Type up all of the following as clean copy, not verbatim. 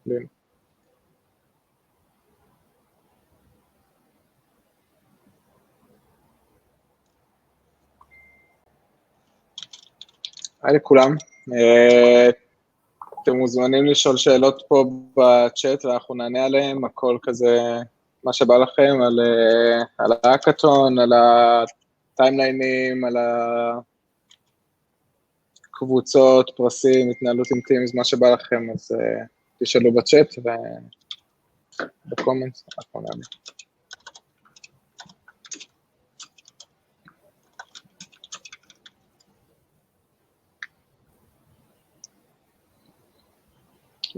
לין. היי לכולם, אתם מוזמנים לשאול שאלות פה בצ'אט ואנחנו נענה עליהם, הכל כזה מה שבא לכם, על ההאקתון, על הטיימליינים, על הקבוצות, פרסים, התנהלות עם טימס, מה שבא לכם, אז תשאלו בצ'אט ובקומנט, אנחנו נענה.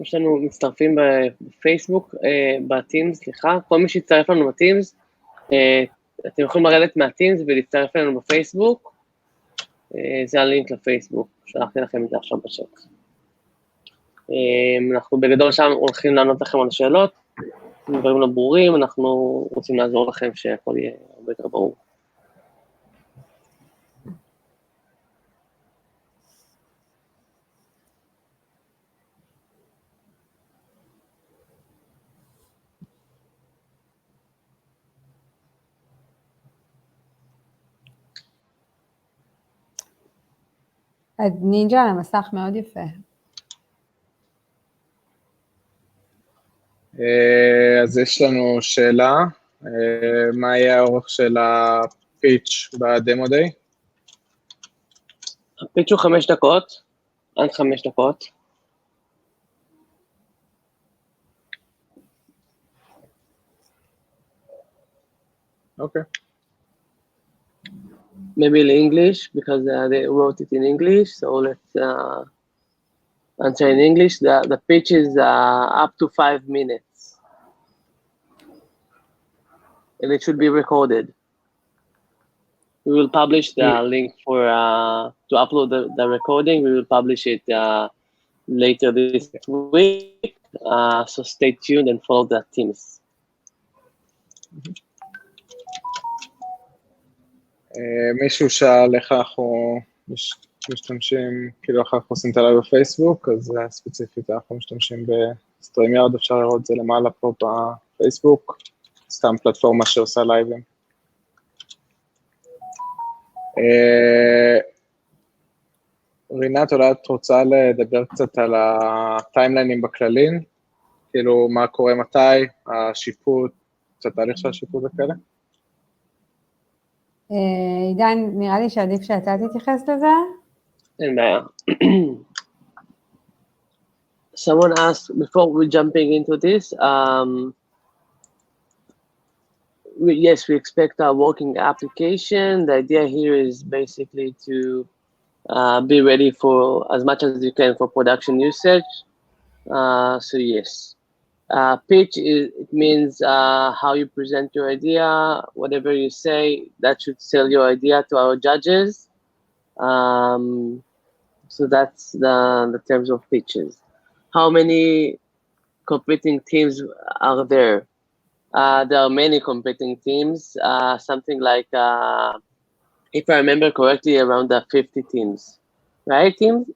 יש לנו מצטרפים בפייסבוק, בטימס, סליחה, כל מי שיצטרף לנו בטימס, אתם יכולים לרדת מהטימס ולהצטרף לנו בפייסבוק, זה הלינק לפייסבוק, שלחתי לכם את זה עכשיו בשט. אנחנו בגדול שם הולכים לענות לכם על השאלות, דברים לא ברורים, אנחנו רוצים לעזור לכם שהכל יהיה הרבה יותר ברור. נינג'ה על המסך מאוד יפה. אז יש לנו שאלה, מה יהיה האורך של הפיץ' בדמו דיי? הפיץ' הוא 5 דקות, עד 5 דקות. אוקיי. Maybe in English, because they wrote it in English, so let's answer in English. The pitch is up to 5 minutes. And it should be recorded. We will publish the link for to upload the recording. We will publish it later this week. So stay tuned and follow the teams. מישהו שאל איך אנחנו משתמשים, כאילו איך אנחנו עושים את הלייב בפייסבוק, אז ספציפית אנחנו משתמשים בסטרימיארד, אפשר לראות את זה למעלה פה בפייסבוק, סתם פלטפורמה שעושה לייבים. רינת, אולי את רוצה לדבר קצת על הטיימליינים בכללים, כאילו מה קורה מתי, השיפוט, קצת תהליך של השיפוט וכאלה? עידן, נראה לי שעדיף שאתה תתייחס לזה. אין בעיה. Someone asked, before we jumping into this, yes, we expect a working application. The idea here is basically to be ready for as much as you can for production usage. So yes. Pitch, it means how you present your idea, whatever you say, that should sell your idea to our judges. So that's the terms of pitches. How many competing teams are there? There are many competing teams, something like, if I remember correctly, around 50 teams. Right, teams?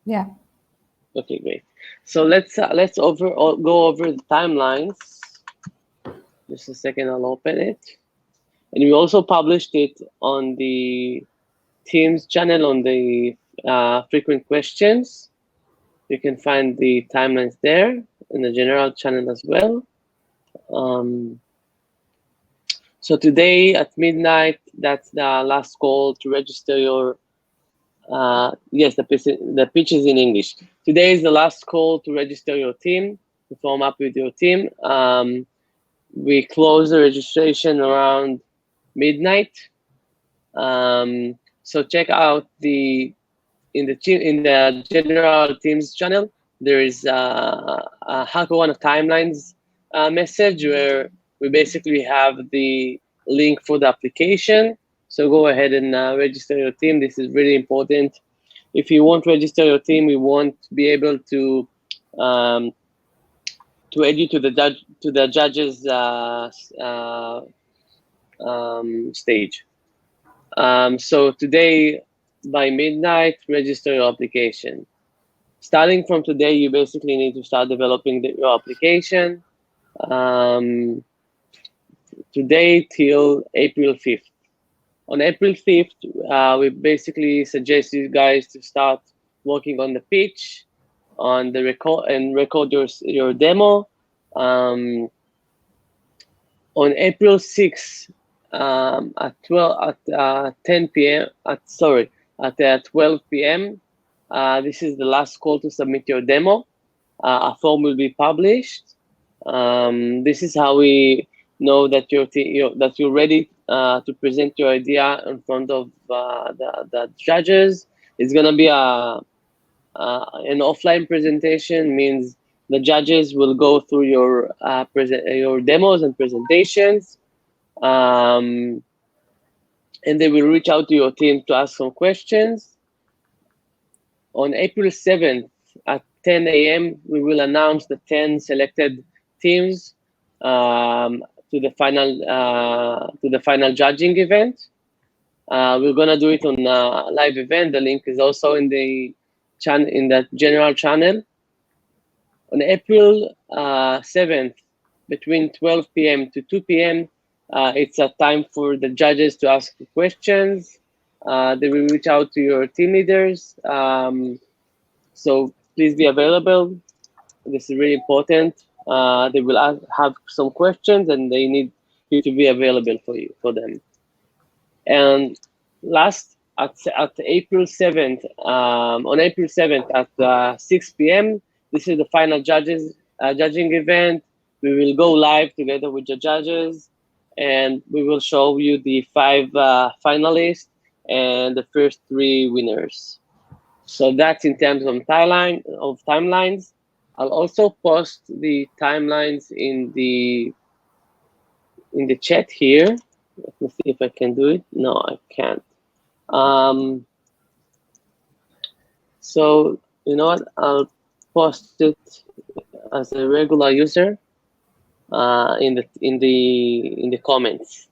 Yeah. Okay, great. So let's go over the timelines. Just a second, I'll open it. And we also published it on the Teams channel on the frequent questions. You can find the timelines there in the general channel as well. So today at midnight, that's the last call to register your yes, the pitch is in English. Today is the last call to register your team, to form up with your team. We close the registration around midnight. So check out in the general teams channel. There is a Hackorona timelines message where we basically have the link for the application. So go ahead and register your team. This is really important. If you won't register your team, we won't be able to add you to the judges stage. So today by midnight, register your application. starting from today, you basically need to start developing your application. Today till April 5th. On April 5th, we basically suggest you guys to start working on the pitch, on the record your demo. On April 6th, at 10 p.m. At 12 p.m. This is the last call to submit your demo. A form will be published. This is how we know that you're ready to present your idea in front of the judges. It's gonna be an offline presentation, means the judges will go through your demos and presentations, and they will reach out to your team to ask some questions. On April 7th at 10 a.m., we will announce the 10 selected teams to the final judging event. We're gonna do it on a live event. The link is also in the general channel. On April 7th, between 12 p.m. to 2 p.m., it's a time for the judges to ask questions. They will reach out to your team leaders. So please be available. This is really important. They will have some questions, and they need you to be available for them. And last, at April 7th, on April 7th at 6 p.m., this is the final judging event. We will go live together with the judges, and we will show you the 5 finalists and the first 3 winners. So that's in terms of timelines. I'll also post the timelines in the chat here. Let me see if I can do it. No, I can't. So you know what? I'll post it as a regular user in the comments.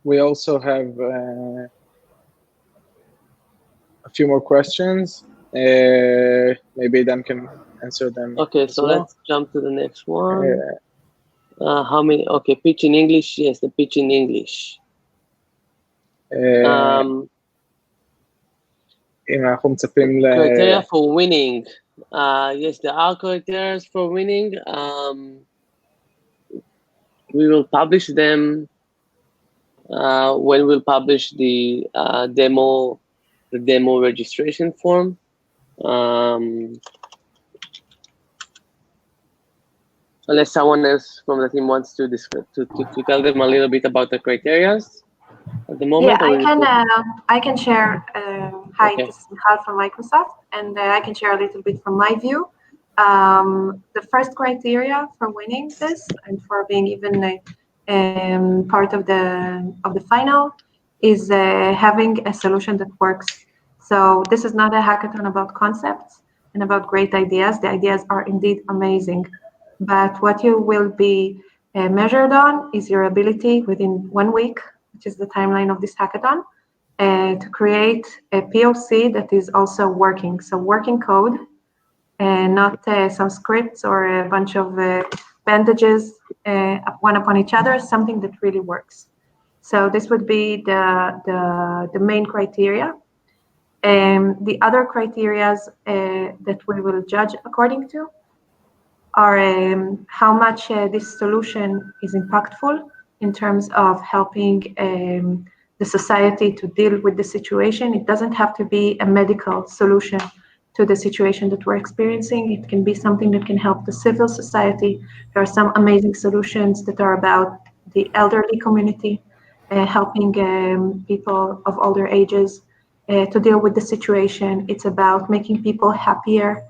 We also have a few more questions. Maybe Dan can answer them. Okay, so let's jump to the next one. How many? Okay, pitch in English. Yes, the pitch in English. Criteria for winning. Yes, there are criteria for winning. We will publish them when we'll publish the demo registration form. Unless someone else from the team wants to tell them a little bit about the criteria at the moment. Yeah, I can share. Hi, this is Michal from Microsoft, and I can share a little bit from my view. The first criteria for winning this and for being even part of the final is having a solution that works. So this is not a hackathon about concepts and about great ideas. The ideas are indeed amazing, but what you will be measured on is your ability within 1 week, which is the timeline of this hackathon, to create a POC that is also working. So working code, not some scripts or a bunch of bandages one upon each other, something that really works. So this would be the main criteria. The other criteria that we will judge according to are how much this solution is impactful in terms of helping the society to deal with the situation. It doesn't have to be a medical solution to the situation that we're experiencing. It can be something that can help the civil society. There are some amazing solutions that are about the elderly community, helping people of older ages to deal with the situation. It's about making people happier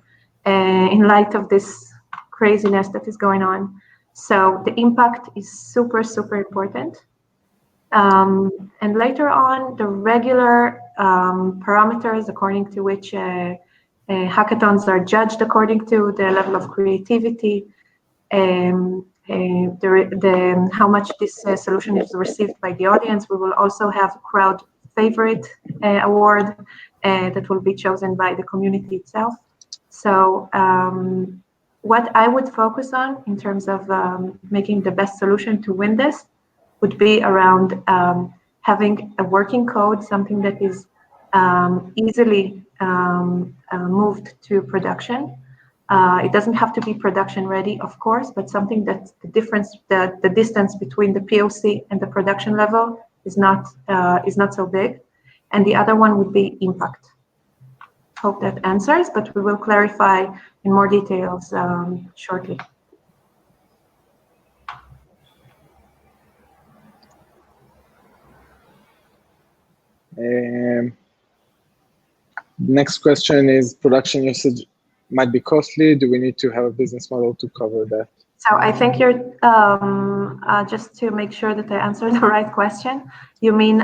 in light of this craziness that is going on. So the impact is super, super important. And later on, the regular parameters according to which hackathons are judged according to the level of creativity, how much this solution is received by the audience. We will also have crowd favorite award that will be chosen by the community itself. So what I would focus on in terms of making the best solution to win this would be around having a working code, something that is easily moved to production. It doesn't have to be production ready, of course, but something that the distance between the POC and the production level is not so big. And the other one would be impact. Hope that answers, but we will clarify in more details shortly. Next question is, production usage might be costly. Do we need to have a business model to cover that? So I think you're, just to make sure that I answer the right question, you mean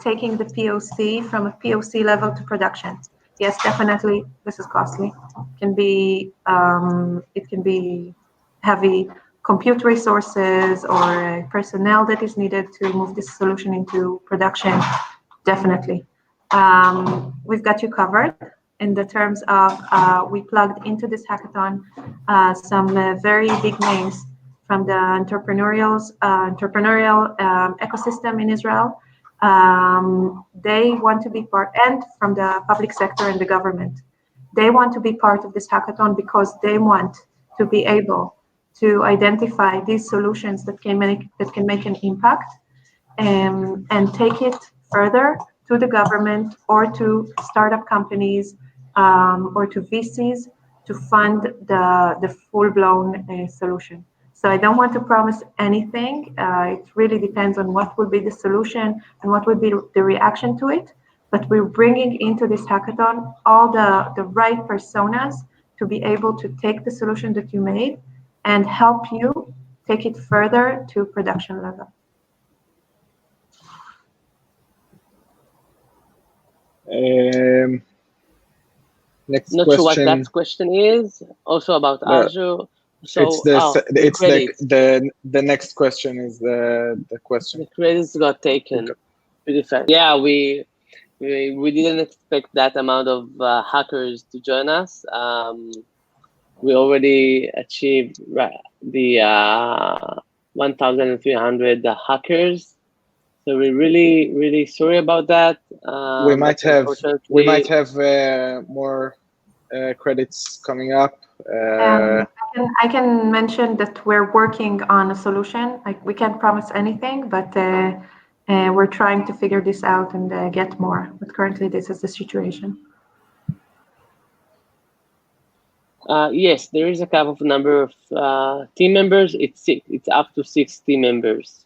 taking the POC from a POC level to production? Yes, definitely, this is costly. It can be heavy compute resources or personnel that is needed to move this solution into production, definitely. We've got you covered in the terms of we plugged into this hackathon some very big names from the entrepreneurial ecosystem in Israel. They want to be part, and from the public sector and the government. They want to be part of this hackathon because they want to be able to identify these solutions that can make an impact and take it further to the government or to startup companies or to VCs to fund the full-blown solution. So I don't want to promise anything. It really depends on what will be the solution and what will be the reaction to it. But we're bringing into this hackathon all the right personas to be able to take the solution that you made and help you take it further to production level. Next Not question. sure what that question is. Also about Azure. So the next question is the question. The credits got taken pretty fast. Yeah, we didn't expect that amount of hackers to join us. We already achieved the 1,300 hackers. So we're really sorry about that. We might have more credits coming up. I can mention that we're working on a solution. We can't promise anything, but we're trying to figure this out and get more. But currently, this is the situation. Yes, there is a cap of number of team members. It's up to 6 team members.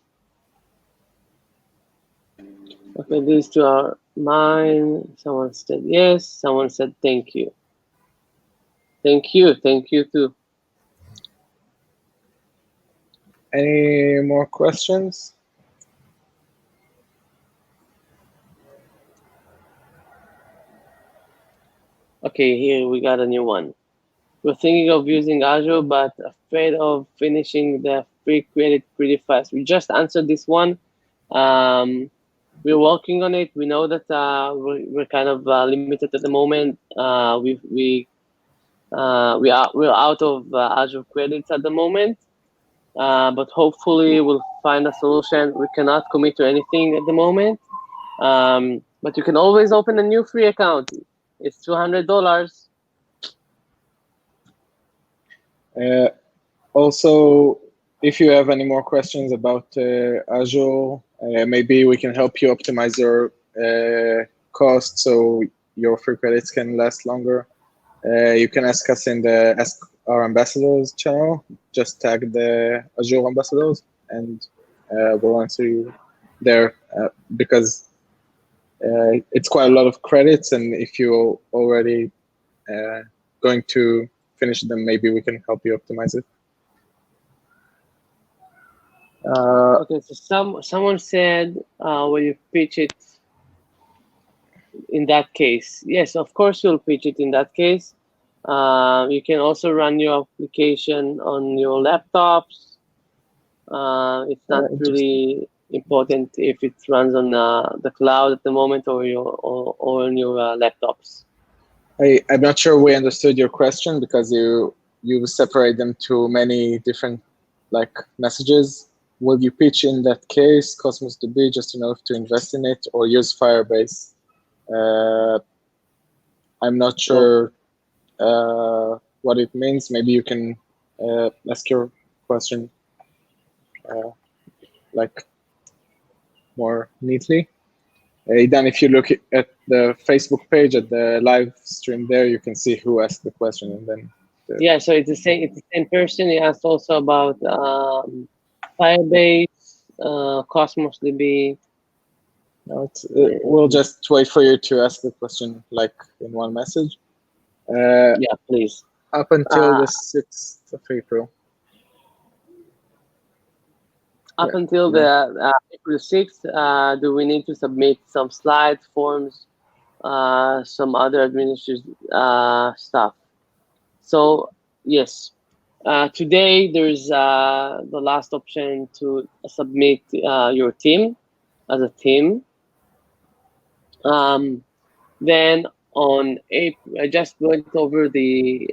Okay, these two are mine. Someone said yes. Someone said thank you. Thank you too. Any more questions? Okay, here we got a new one. We're thinking of using Azure, but afraid of finishing the free credit pretty fast. We just answered this one. We're working on it. We know that we're kind of limited at the moment. We're out of Azure credits at the moment, but hopefully we'll find a solution. We cannot commit to anything at the moment, but you can always open a new free account. It's $200. Also, if you have any more questions about Azure, maybe we can help you optimize your cost so your free credits can last longer. You can ask us in the Ask Our Ambassadors channel. Just tag the Azure Ambassadors and we'll answer you there because it's quite a lot of credits, and if you're already going to finish them, maybe we can help you optimize it. Okay, so someone said, will you pitch it in that case? Yes, of course you'll pitch it in that case. You can also run your application on your laptops. It's not really important if it runs on the cloud at the moment or on your laptops. I'm not sure we understood your question because you separate them to many different messages. Will you pitch in that case Cosmos DB just enough to invest in it, or use Firebase? I'm not sure what it means. Maybe you can ask your question more neatly. Then if you look at the Facebook page at the live stream there, you can see who asked the question, and then yeah, so it's the same person. He asked also about Firebase, Cosmos DB. No, we'll just wait for you to ask the question in one message. Yeah, please. Up until the 6th of April. Up until the April 6th, do we need to submit some slides, forms, some other administrative stuff? So yes, today there's the last option to submit your team as a team. Then on April, I just went over the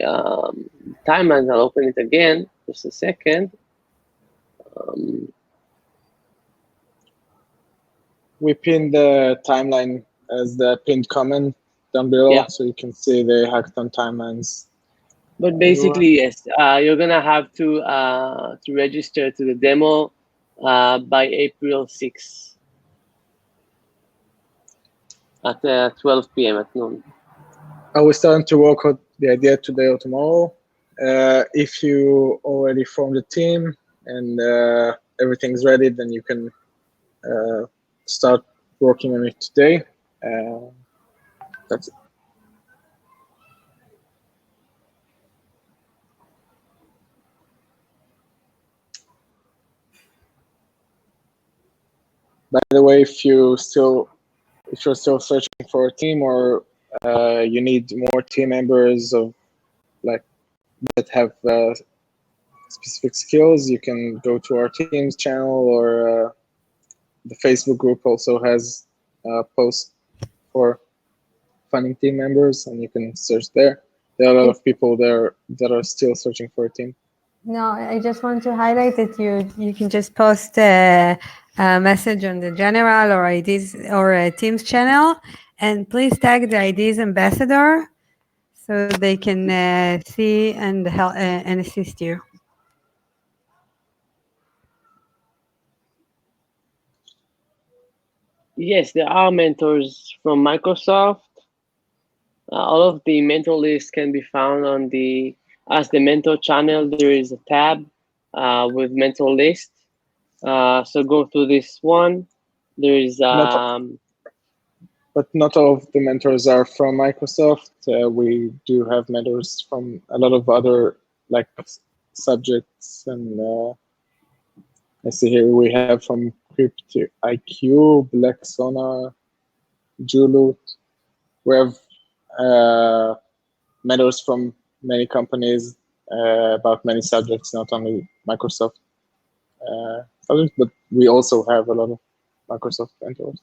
timelines. I'll open it again, just a second. We pinned the timeline as the pinned comment down below, so you can see the hackathon timelines. But basically, yes, you're gonna have to register to the demo by April 6th at 12 p.m. at noon. Are we starting to work on the idea today or tomorrow? If you already formed a team and everything's ready, then you can start working on it today. That's it. By the way, if you're still searching for a team, or you need more team members that have specific skills, you can go to our team's channel, or the Facebook group also has a post for finding team members, and you can search there. There are a lot of people there that are still searching for a team. No, I just want to highlight that you can just post a message on the general or IDs or a Teams channel, and please tag the IDs ambassador so they can see and help and assist you. Yes, there are mentors from Microsoft. All of the mentor lists can be found on the Ask the Mentor channel. There is a tab with mentor list. So go to this one. There is but not all of the mentors are from Microsoft. We do have mentors from a lot of other subjects, and I see here we have from Crypto IQ, Black Sona, Julut. We have mentors from many companies about many subjects, not only Microsoft subjects, but we also have a lot of Microsoft mentors.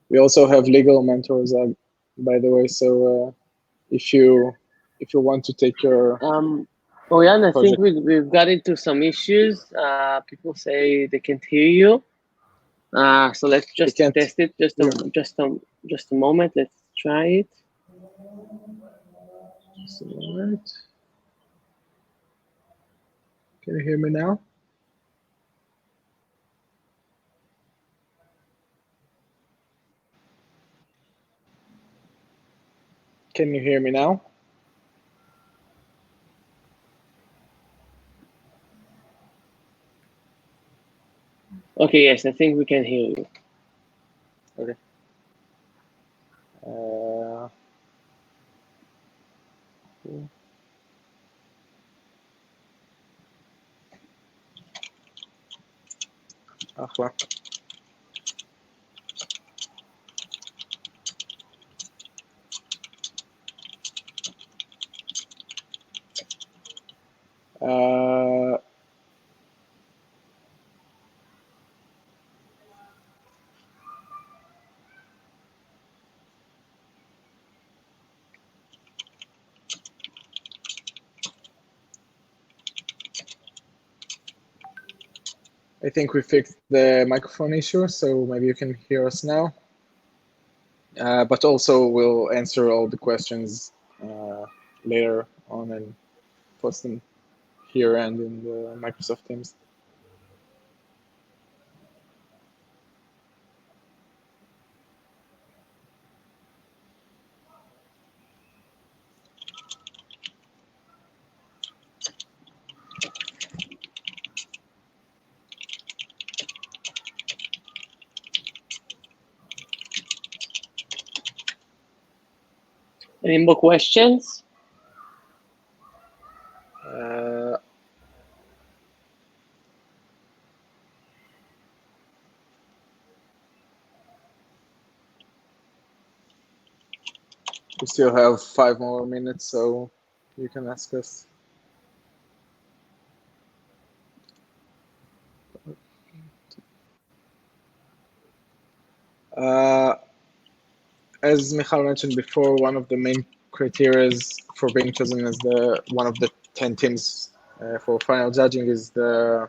We also have legal mentors, by the way. So if you want to take your Orion, I think we've got into some issues. People say they can't hear you. So let's just test it. Just a moment. Let's try it. Just a moment. Can you hear me now? Can you hear me now? Okay, yes, I think we can hear you. Okay. אחלה. I think we fixed the microphone issue, so maybe you can hear us now. But also we'll answer all the questions later on and post them here and in the Microsoft Teams. Any more questions? We still have 5 more minutes, so you can ask us. As Michal mentioned before, one of the main criteria for being chosen as one of the 10 teams for final judging is the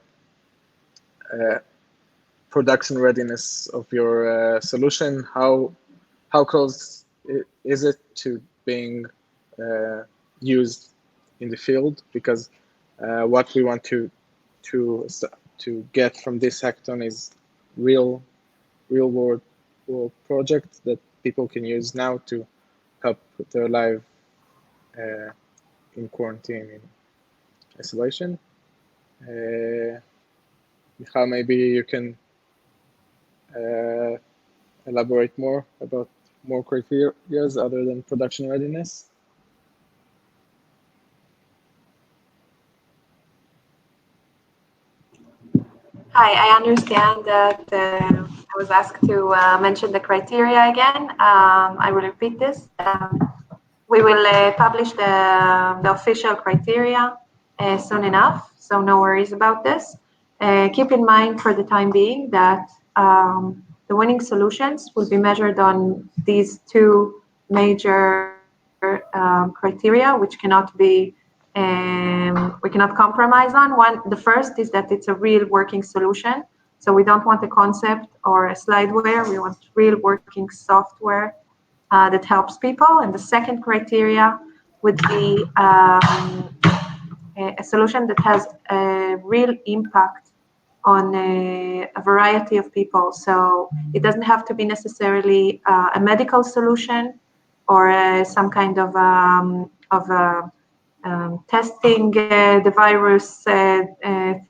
production readiness of your solution. How close is it to being used in the field? Because what we want to get from this hackathon is real world projects that people can use now to help their life in quarantine, in isolation. Michal, maybe you can elaborate more about more criteria other than production readiness. Hi, I understand that I was asked to mention the criteria again. I will repeat this. We will publish the official criteria soon enough, so no worries about this. Keep in mind for the time being that the winning solutions will be measured on these two major criteria, which we cannot compromise on. The first is that it's a real working solution. So we don't want a concept or a slideware. We want real working software that helps people. And the second criteria would be a solution that has a real impact on a variety of people. So it doesn't have to be necessarily a medical solution or some kind of testing the virus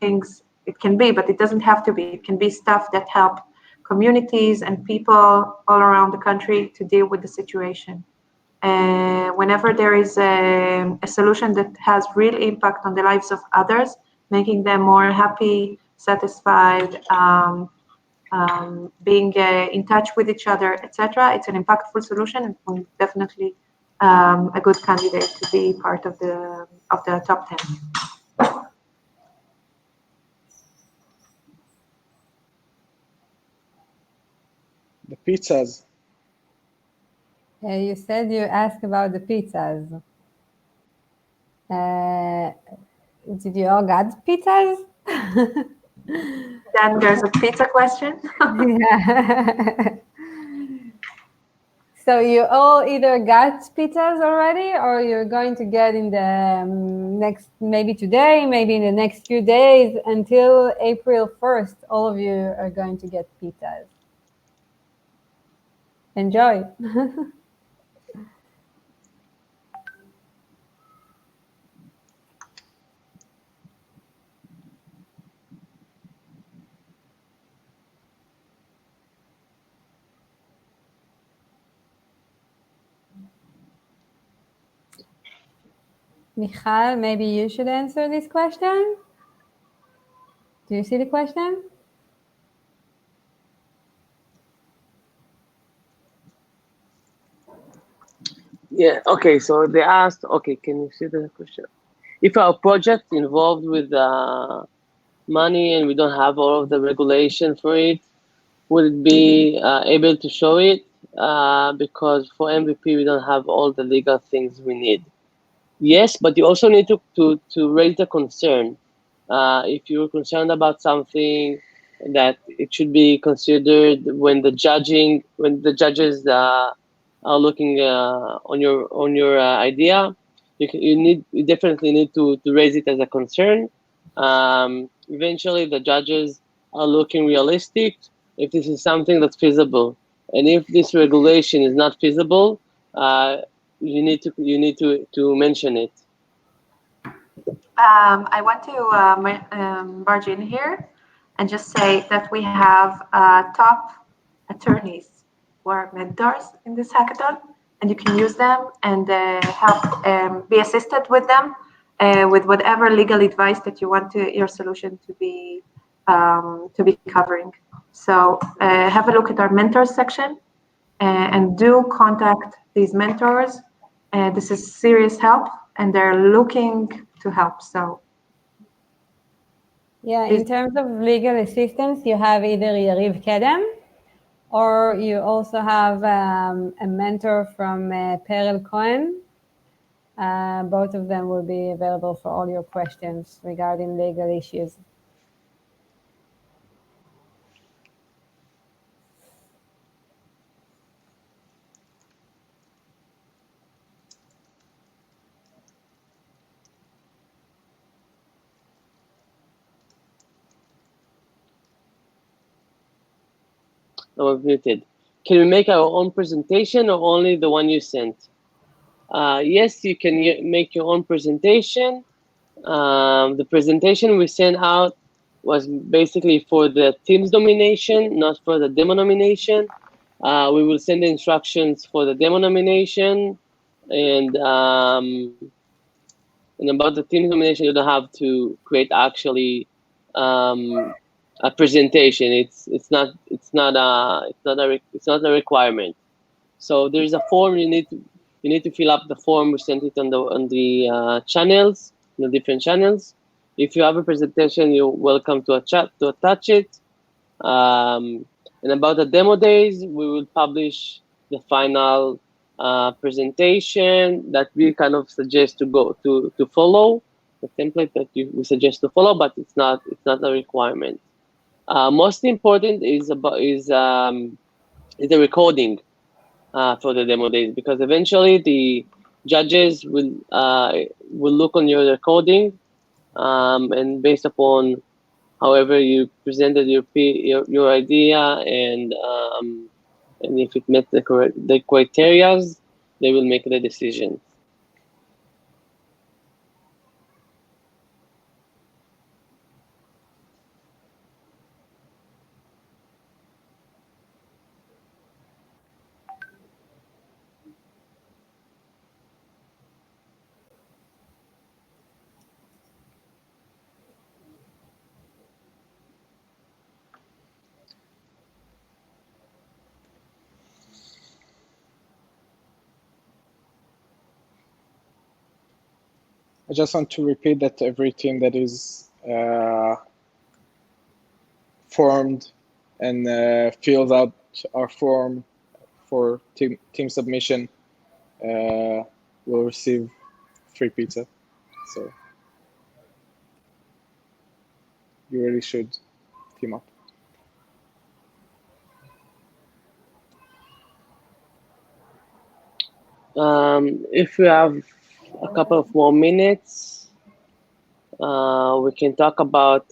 things. It can be, but it doesn't have to be. It can be stuff that help communities and people all around the country to deal with the situation. Whenever there is a solution that has real impact on the lives of others, making them more happy, satisfied, being in touch with each other, etc., it's an impactful solution and definitely a good candidate to be part of the top 10. The pizzas. You said you asked about the pizzas. Did you all got pizzas? Then there's a pizza question. Yeah. So you all either got pizzas already, or you're going to get in the next, maybe today, maybe in the next few days, until April 1st, all of you are going to get pizzas. Enjoy. Michal, maybe you should answer this question. Do you see the question? Yeah. Okay. So they asked. Okay. Can you see the question? If our project involved with money and we don't have all of the regulation for it, would it be able to show it? Because for MVP we don't have all the legal things we need. Yes, but you also need to raise the concern. If you're concerned about something, that it should be considered when the judges are looking on your idea. You definitely need to raise it as a concern. Eventually, the judges are looking realistic if this is something that's feasible, and if this regulation is not feasible, you need to mention it. I want to barge in here and just say that we have top attorneys who are mentors in this hackathon, and you can use them and help be assisted with them with whatever legal advice that you want your solution to be covering. So have a look at our mentors section and do contact these mentors. This is serious help, and they're looking to help. So Yeah, in terms of legal assistance, you have either Yariv Kedem, or you also have a mentor from Perel Cohen. Both of them will be available for all your questions regarding legal issues. I was muted. Can we make our own presentation or only the one you sent? Yes, you can make your own presentation. The presentation we sent out was basically for the team's nomination, not for the demo nomination. We will send the instructions for the demo nomination, and about the team's nomination, you don't have to create actually a presentation. It's not a requirement. So there is a form you need to fill up the form. We sent it on the channels, the different channels. If you have a presentation, you're welcome to attach it. And about the demo days, we will publish the final presentation that we kind of suggest to follow, the template that we suggest to follow, but it's not a requirement. Most important is the recording for the demo days, because eventually the judges will look on your recording, and based upon however you presented your idea, and if it met the criteria, they will make the decision. I just want to repeat that every team that is formed and fills out our form for team submission will receive free pizza. So you really should team up. If we have a couple of more minutes, we can talk about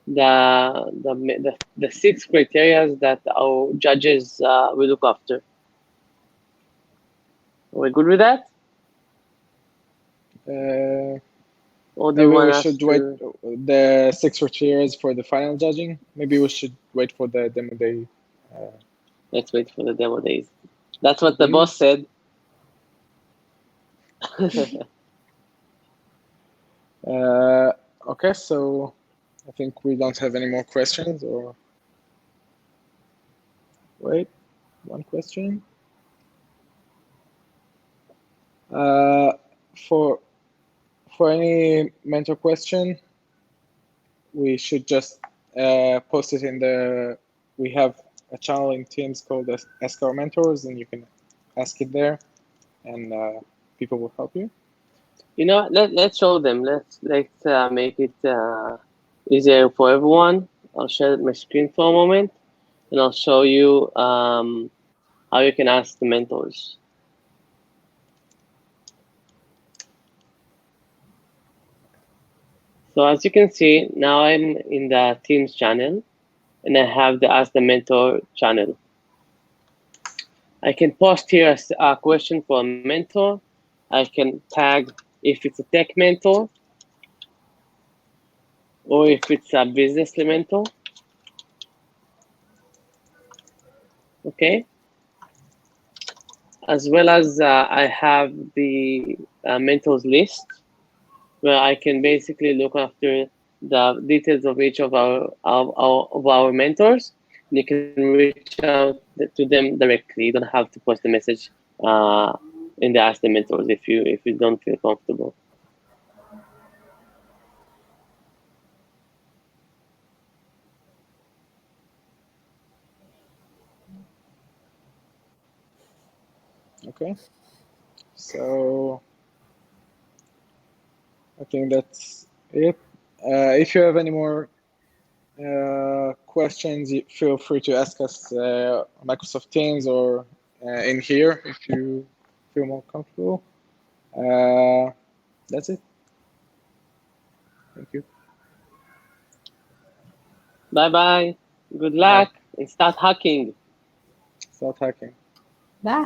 the 6 criteria that our judges will look after. Are we good with that? Or do you Maybe want we us should to wait the 6 criteria for the final judging. Maybe we should wait for the demo day. Let's wait for the demo days. That's what the boss said. Okay, so I think we don't have any more questions, or wait, one question. For any mentor question, we should just post it in the. We have a channel in Teams called Ask Our Mentors, and you can ask it there, and people will help you. You know, let's show them. Let's make it easier for everyone. I'll share my screen for a moment, and I'll show you how you can ask the mentors. So as you can see, now I'm in the Teams channel, and I have the Ask the Mentor channel. I can post here a question for a mentor. I can tag if it's a tech mentor or if it's a business mentor. Okay. As well as I have the mentors list where I can basically look after the details of each of our mentors. And you can reach out to them directly. You don't have to post a message in the Ask the Mentors if you don't feel comfortable. Okay. So I think that's it. If you have any more questions, feel free to ask us on Microsoft Teams or in here if you feel more comfortable. That's it. Thank you. Bye-bye. Good luck and start hacking. Start hacking. Bye.